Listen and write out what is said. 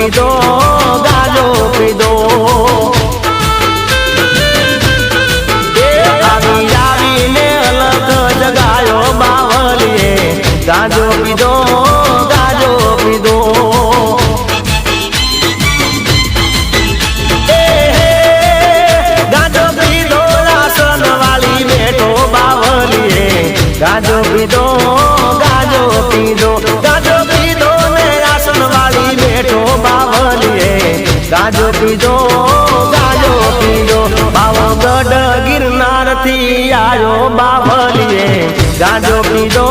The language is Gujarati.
પીધો ગાજો પીધો આવી આવીને અલગ જગાયો બાવલીએ ગાજો પીધો ગાજો પીધો ગાજો પીધો રાસન વાળી બેઠો બાવલીએ ગાજો પીધો ગાજો પીધો ગાજો પીધો ને રાસન વાળી બેઠો બાવલીએ ગાજો પીધો ગાજો પીધો પાવાગઢ ગિરનાર થી આવ્યો બાવલીએ ગાજો પીધો